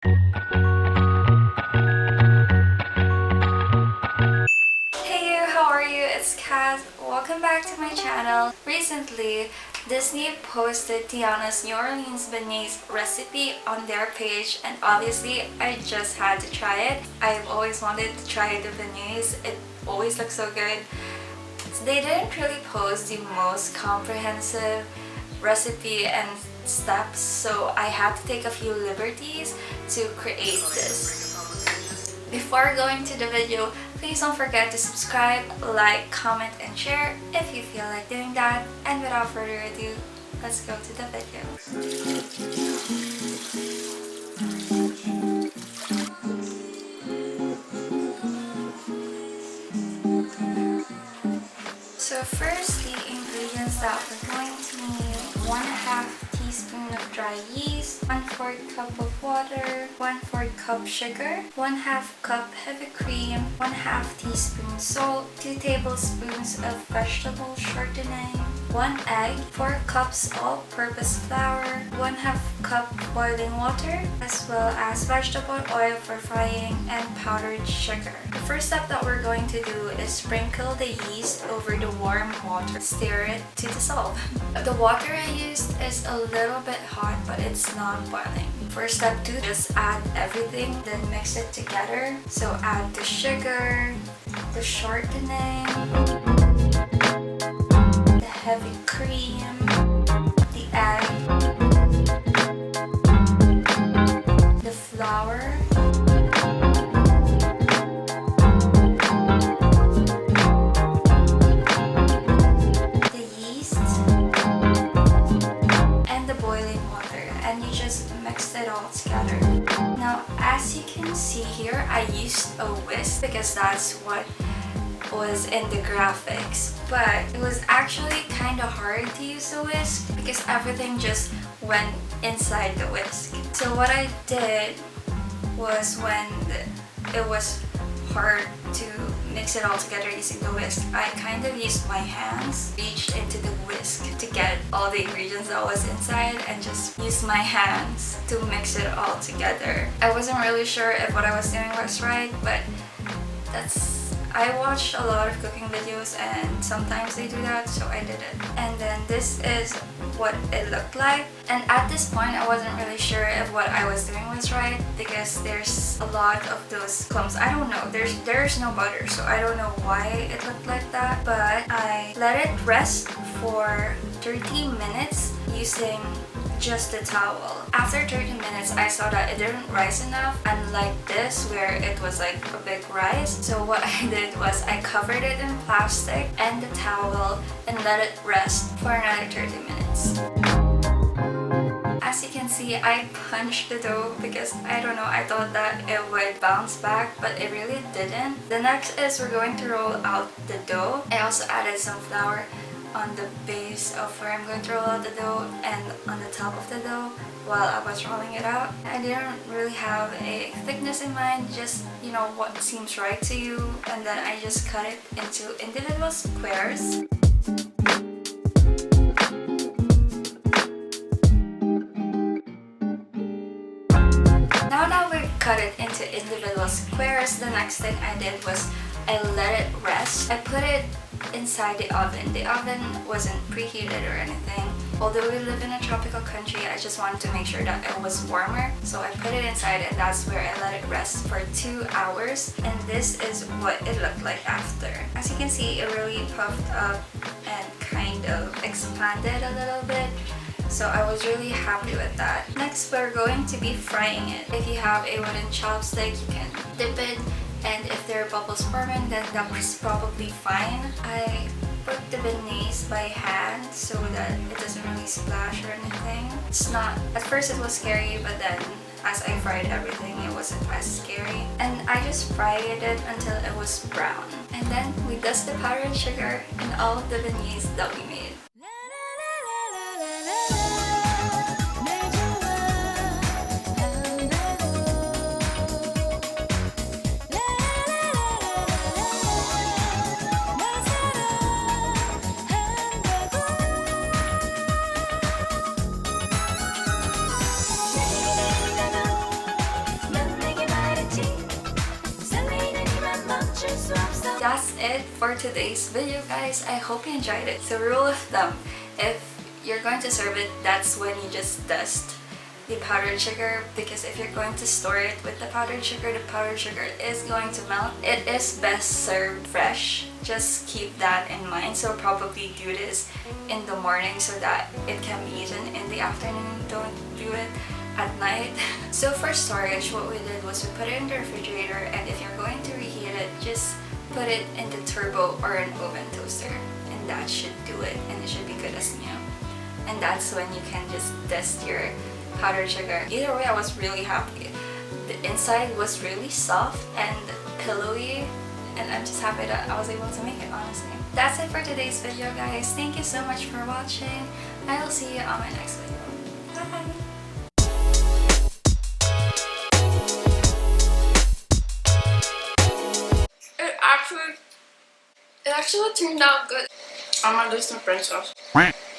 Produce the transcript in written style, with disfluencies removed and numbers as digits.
Hey you, how are you? It's Kaz. Welcome back to my channel. Recently, Disney posted Tiana's New Orleans beignets recipe on their page, and obviously I just had to try it. I've always wanted to try the beignets. It always looks so good. They didn't really post the most comprehensive recipe and steps, so I had to take a few liberties to create this. Before going to the video, please don't forget to subscribe, like, comment, and share if you feel like doing that. And without further ado, let's go to the video. So first, the ingredients that we're going to need: 1/2 teaspoon of dry yeast, 1/4 cup of water, 1/4 cup sugar, 1/2 cup heavy cream, 1/2 teaspoon salt, 2 tablespoons of vegetable shortening, 1 egg, 4 cups all-purpose flour, 1/2 cup boiling water, as well as vegetable oil for frying, and powdered sugar. The first step that we're going to do is sprinkle the yeast over the warm water. Stir it to dissolve. The water I used is a little bit hot, but it's not boiling. For step 2, just add everything, then mix it together. So add the sugar, the shortening, the heavy cream, the egg, the flour, the yeast, and the boiling water, and you just mix it all together. Now, as you can see here, I used a whisk because that's what was in the graphics, but it was actually kind of hard to use a whisk because everything just went inside the whisk. So what I did was, when it was hard to mix it all together using the whisk, I kind of used my hands, reached into the whisk to get all the ingredients that was inside, and just used my hands to mix it all together. I wasn't really sure if what I was doing was right, but I watched a lot of cooking videos and sometimes they do that, so I did it. And then this is what it looked like. And at this point, I wasn't really sure if what I was doing was right because there's a lot of those clumps. I don't know, there's no butter, so I don't know why it looked like that. But I let it rest for 30 minutes using just the towel. After 30 minutes, I saw that it didn't rise enough, unlike this where it was like a big rise. So what I did was I covered it in plastic and the towel and let it rest for another 30 minutes. As you can see, I punched the dough because I don't know, I thought that it would bounce back, but it really didn't. The next is we're going to roll out the dough. I also added some flour on the base of where I'm going to roll out the dough and on the top of the dough while I was rolling it out. I didn't really have a thickness in mind, just, you know, what seems right to you, and then I just cut it into individual squares. Now that we've cut it into individual squares, the next thing I did was I let it rest. I put it inside the oven. The oven wasn't preheated or anything. Although we live in a tropical country, I just wanted to make sure that it was warmer. So I put it inside, and that's where I let it rest for 2 hours. And this is what it looked like after. As you can see, it really puffed up and kind of expanded a little bit. So I was really happy with that. Next, we're going to be frying it. If you have a wooden chopstick, you can dip it. And if there are bubbles forming, then that's probably fine. I put the beignets by hand so that it doesn't really splash or anything. It's not, at first it was scary, but then as I fried everything, it wasn't as scary. And I just fried it until it was brown. And then we dust the powdered sugar in all of the beignets that we made. That's it for today's video, guys. I hope you enjoyed it. So rule of thumb, if you're going to serve it, that's when you just dust the powdered sugar, because if you're going to store it with the powdered sugar is going to melt. It is best served fresh. Just keep that in mind. So probably do this in the morning so that it can be eaten in the afternoon. Don't do it at night. So for storage, what we did was we put it in the refrigerator, and if you're going to reheat it, just put it in the turbo or an oven toaster, and that should do it, and it should be good as new. And that's when you can just dust your powdered sugar. Either way, I was really happy. The inside was really soft and pillowy, and I'm just happy that I was able to make it, honestly. That's it for today's video, guys. Thank you so much for watching. I will see you on my next video. Bye! It actually turned out good. I'm gonna do some French sauce.